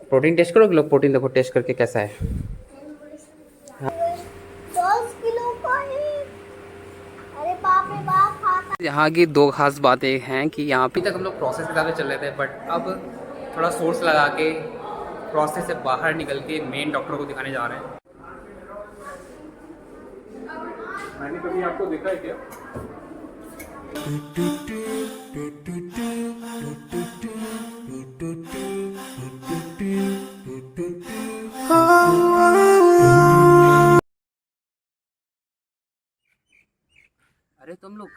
Protein test करो, लोग protein देखो टेस्ट करके कैसा है। 10 किलो का है। अरे बाप रे बाप खाता। यहाँ की दो खास बातें हैं कि यहाँ पे तक हम लोग प्रोसेस के हिसाब से चल रहे थे, बट अब थोड़ा सोर्स लगा के प्रोसेस से बाहर निकल के मेन डॉक्टर को दिखाने जा रहे हैं। मैंने कभी आपको देखा है क्या? अरे तुम लोग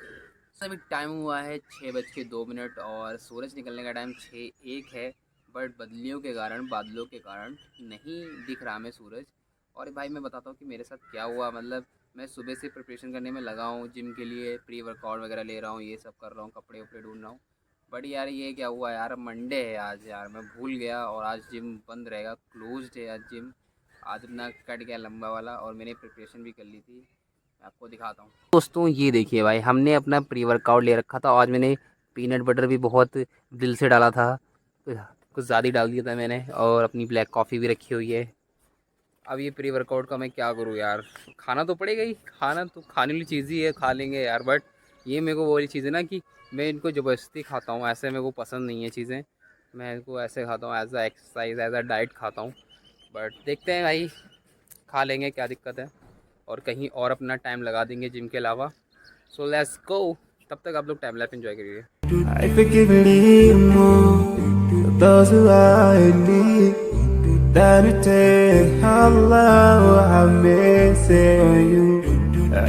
सभी टाइम हुआ है 6:02 और सूरज निकलने का टाइम 6:01 है, बट बदलियों के कारण, बादलों के कारण नहीं दिख रहा हमें सूरज। और भाई मैं बताता हूँ कि मेरे साथ क्या हुआ। मतलब मैं सुबह से प्रिपरेशन करने में लगा हूँ, जिम के लिए प्री वर्कआउट वगैरह ले रहा हूँ, ये सब कर रहा हूँ, कपड़े वपड़े ढूंढ रहा हूँ। बट यार ये क्या हुआ यार, मंडे है आज यार, मैं भूल गया और आज जिम बंद रहेगा, क्लोज्ड है आज जिम। आज अपना कट गया लंबा वाला और मैंने प्रिपरेशन भी कर ली थी, मैं आपको दिखाता हूँ। दोस्तों ये देखिए भाई, हमने अपना प्री वर्कआउट ले रखा था। आज मैंने पीनट बटर भी बहुत दिल से डाला था, कुछ ज़्यादा ही डाल दिया था मैंने, और अपनी ब्लैक कॉफ़ी भी रखी हुई है। अब ये प्री वर्कआउट का मैं क्या करूँ यार, खाना तो पड़ेगा ही, खाना तो खाने वाली चीज़ ही है, खा लेंगे यार। बट ये मेरे को वो वाली चीज़ है ना कि मैं इनको ज़बरदस्ती खाता हूँ, ऐसे मेरे को पसंद नहीं है चीज़ें। मैं इनको ऐसे खाता हूँ, as a exercise, as a diet खाता हूँ। बट देखते हैं भाई, खा लेंगे, क्या दिक्कत है, और कहीं और अपना टाइम लगा देंगे जिम के अलावा। So let's go. तब तक आप लोग टाइम लैप एंजॉय करिए। I forgive a little more for those who are in need. Than to take how low I'm missing you.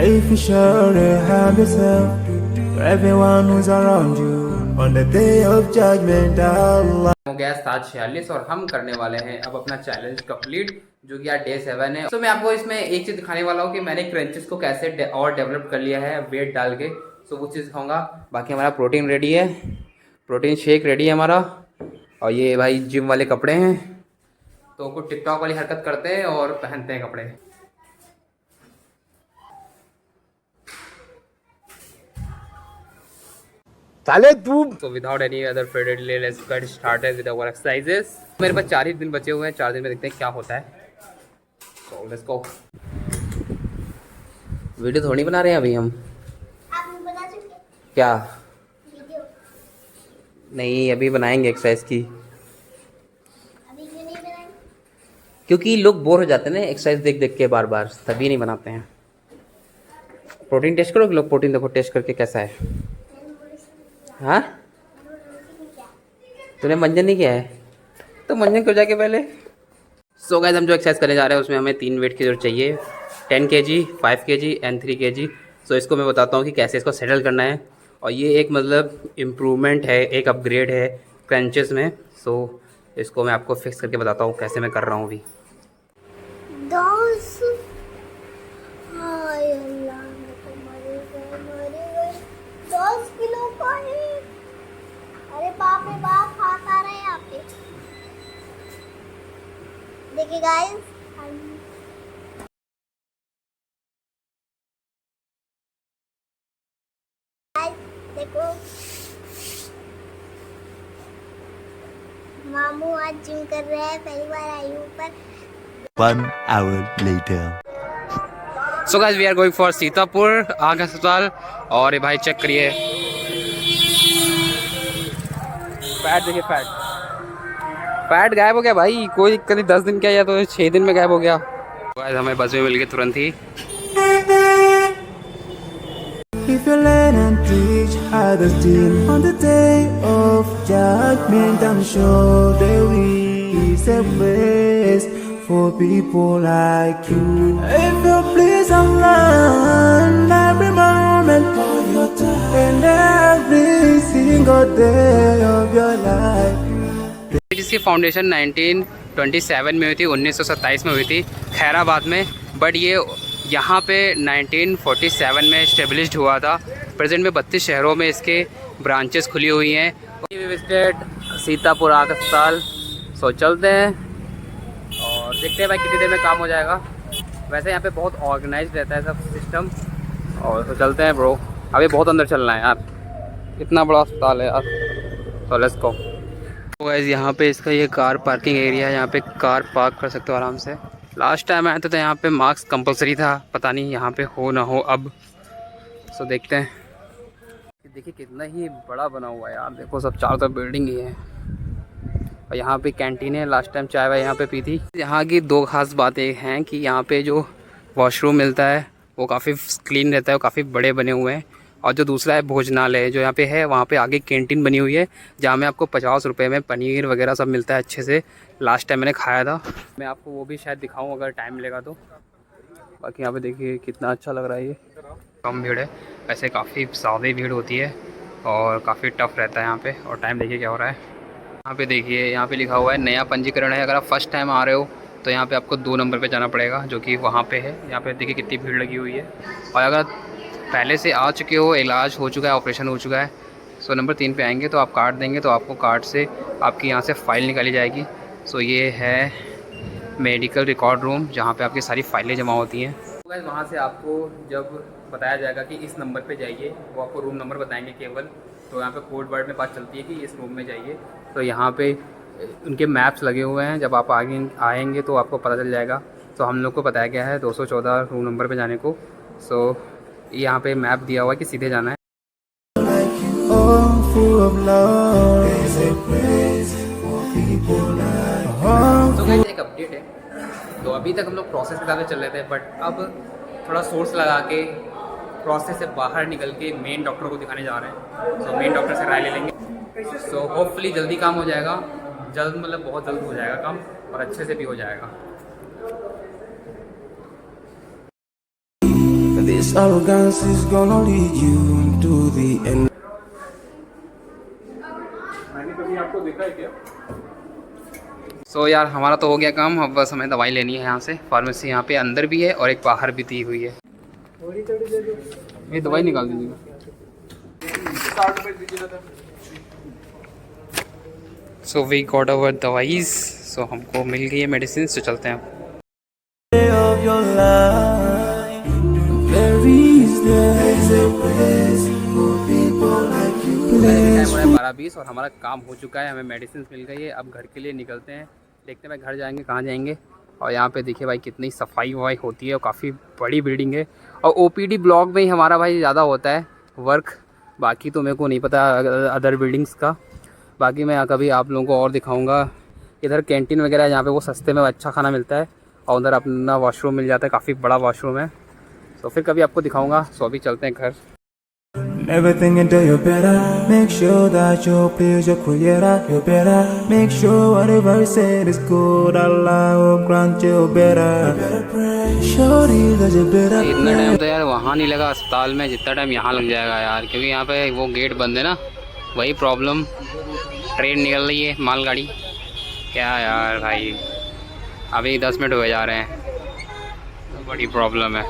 If you sure have yourself for everyone who's around you on the day of judgment, Allah. हो गया 7:46 और हम करने वाले हैं अब अपना challenge complete, जो कि आज डे 7 है। तो मैं आपको इसमें एक चीज़ दिखाने वाला हूँ कि मैंने क्रंचेस को कैसे और डेवलप कर लिया है वेट डाल के। सो वो चीज़ दिखाऊंगा। बाकी हमारा प्रोटीन रेडी है, प्रोटीन शेक रेडी है हमारा, और ये भाई जिम वाले कपड़े हैं। तो कुछ टिकटॉक वाली हरकत करते हैं और पहनते हैं कपड़े। साले तू So without any other further delay, let's get started with our exercises. मेरे पास 4 ही दिन बचे हुए हैं, 4 दिन में देखते हैं क्या होता है। So let's go. वीडियो थोड़ी बना रहे हैं अभी हम। आप बना चुके क्या? वीडियो? नहीं, अभी बनाएंगे एक्सरसाइज की, अभी क्यों नहीं बनाए? क्योंकि लोग बोर हो जाते हैं ना एक्सरसाइज देख देख के बार बार, तभी नहीं बनाते हैं। प्रोटीन टेस्ट करो, लोग प्रोटीन देखो टेस्ट करके कैसा है। हाँ, तूने मंजन नहीं किया है तो मंजन क्यों जाके पहले। सो गाइस, हम जो एक्सरसाइज करने जा रहे हैं उसमें हमें 3 वेट की जरूरत चाहिए, 10 kg, 5 kg एंड 3 kg। सो इसको मैं बताता हूँ कि कैसे इसको सेटल करना है। और ये एक मतलब इम्प्रूवमेंट है, एक अपग्रेड है क्रंचेस में। सो इसको मैं आपको फिक्स करके बताता हूँ कैसे मैं कर रहा हूँ अभी। 10। हाय अल्लाह, मैं तो मर गई। 10 किलो का है। अरे बाप रे बाप, हाथ आ रहे हैं यहाँ पे। देखिए गाइस, देखो मामू आज जिम कर रहे हैं, पहली बार आई हूँ ऊपर। 1 hour later. So guys, we are going for Sitapur आँख अस्पताल। और ये भाई चेक करिए, फैट देखिए, फैट गायब हो गया भाई। कोई दिक्कत नहीं, 10 दिन क्या या तो 6 दिन में गायब हो गया। गाइस हमें बस में मिल गई तुरंत ही। If you learn and teach others still on the day of judgment, I'm sure there is a place for people like you. If you please Allah, every moment of your time and every single day of your life. जिसकी foundation 1927 में हुई थी, 1927 में हुई थी खैराबाद में। But ये यहाँ पे 1947 में इस्टेब्लिश्ड हुआ था। प्रेजेंट में 32 शहरों में इसके ब्रांचेस खुली हुई हैं। वी विजिटेड सीतापुर आँख अस्पताल। सो चलते हैं और देखते हैं भाई कितनी देर में काम हो जाएगा। वैसे यहाँ पे बहुत ऑर्गेनाइज रहता है सब सिस्टम। और तो चलते हैं ब्रो, अभी बहुत अंदर चलना है यार, इतना बड़ा अस्पताल है यार। तो लेट्स गो। तो गाइस यहाँ पे इसका ये कार पार्किंग एरिया है, यहाँ पे कार पार्क कर सकते हो आराम से। लास्ट टाइम आया था तो यहाँ पे मास्क कंपलसरी था, पता नहीं यहाँ पे हो ना हो अब। सो देखते हैं। देखिए कितना ही बड़ा बना हुआ है यार, देखो सब चारों तरफ बिल्डिंग ही है। और यहाँ पे कैंटीन है, लास्ट टाइम चाय वाय यहाँ पे पी थी। यहाँ की दो खास बातें हैं कि यहाँ पे जो वॉशरूम मिलता है वो काफ़ी क्लीन रहता है, वो काफ़ी बड़े बने हुए हैं। और जो दूसरा है भोजनालय जो यहाँ पे है, वहाँ पे आगे कैंटीन बनी हुई है जहाँ में आपको 50 रुपये में पनीर वगैरह सब मिलता है अच्छे से। लास्ट टाइम मैंने खाया था, मैं आपको वो भी शायद दिखाऊँ अगर टाइम मिलेगा तो। बाकी यहाँ पे देखिए कितना अच्छा लग रहा है। ये कम भीड़ है, वैसे काफ़ी ज़्यादा भीड़ होती है और काफ़ी टफ रहता है यहाँ पे। और टाइम देखिए क्या हो रहा है। यहाँ पे देखिए, यहाँ पे लिखा हुआ है नया पंजीकरण है। अगर आप फर्स्ट टाइम आ रहे हो तो यहाँ पे आपको 2 नंबर पे जाना पड़ेगा जो कि वहाँ पे है। यहाँ पे देखिए कितनी भीड़ लगी हुई है। और अगर पहले से आ चुके हो, इलाज हो चुका है, ऑपरेशन हो चुका है, सो नंबर 3 पे आएंगे तो आप कार्ड देंगे तो आपको कार्ड से आपकी यहाँ से फ़ाइल निकाली जाएगी। सो ये है मेडिकल रिकॉर्ड रूम जहाँ पे आपकी सारी फाइलें जमा होती हैं। तो गाइस वहाँ से आपको जब बताया जाएगा कि इस नंबर पे जाइए, वो आपको रूम नंबर बताएंगे केवल। तो यहाँ पे कोड वर्ड में बात चलती है कि इस रूम में जाइए। तो यहाँ पे उनके मैप्स लगे हुए हैं, जब आप आगे आएंगे तो आपको पता चल जाएगा। तो हम लोग को बताया गया है 214 रूम नंबर पे जाने को। सो यहाँ पे मैप दिया हुआ है कि सीधे जाना है। तो गाइस एक अपडेट है, तो अभी तक हम लोग प्रोसेस के साथ चल रहे थे, बट अब थोड़ा सोर्स लगा के प्रोसेस से बाहर निकल के मेन डॉक्टर को दिखाने जा रहे हैं। तो मेन डॉक्टर से राय ले लेंगे। सो होपफुली जल्दी काम हो जाएगा, जल्द मतलब बहुत जल्द हो जाएगा काम और अच्छे से भी हो जाएगा। This arrogance is gonna lead you to the end. मैंने कभी आपको देखा है क्या? सो यार हमारा तो हो गया काम, अब बस हमें दवाई लेनी है। यहाँ से फार्मेसी यहाँ पे अंदर भी है और एक बाहर भी दी हुई है। ये दवाई निकाल दीजिएगा। 60 रुपये दीजिएगा था। सो वी गॉट अवर दवाइज, सो हमको मिल गई है मेडिसिन। तो चलते हैं। Of your life, there is a place for people like you. Time हो रहा है 12:20 और हमारा काम हो चुका है, हमें मेडिसिन मिल गई है। अब घर के लिए निकलते हैं, देखते हैं भाई घर जाएंगे कहाँ जाएंगे। और यहाँ पे देखिए भाई कितनी सफाई वफाई होती है और काफ़ी बड़ी बिल्डिंग है। और ओपीडी ब्लॉक में ही हमारा भाई ज़्यादा होता है वर्क, बाकी तो मेरे को नहीं पता अदर बिल्डिंग्स का। बाकी मैं कभी आप लोगों को और दिखाऊंगा। इधर कैंटीन वगैरह है जहाँ पे वो सस्ते में अच्छा खाना मिलता है और उधर अपना वॉशरूम मिल जाता है, काफ़ी बड़ा वॉशरूम है। तो फिर कभी आपको दिखाऊंगा। सो अभी चलते हैं घर। Everything you do, you better make sure that you please your creator. You better make sure whatever you said is good. Allah will grant you better. Shorty, that you better. इतना टाइम तो यार वहाँ नहीं लगा अस्पताल में जितना time यहाँ लग जाएगा यार, क्योंकि यहाँ पे वो गेट बंद है ना, वही प्रॉब्लम। ट्रेन निकल रही है मालगाड़ी, क्या यार भाई अभी 10 मिनट हुए जा रहे हैं, बड़ी प्रॉब्लम है।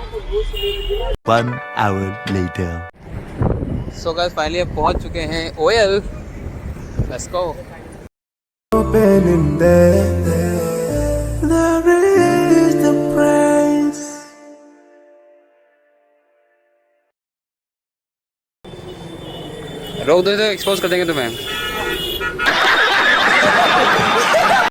1 hour later. So guys finally अब पहुँच चुके हैं oil. Let's go. Open in there is the price. रोक दो तो एक्सपोज कर देंगे तुम्हें।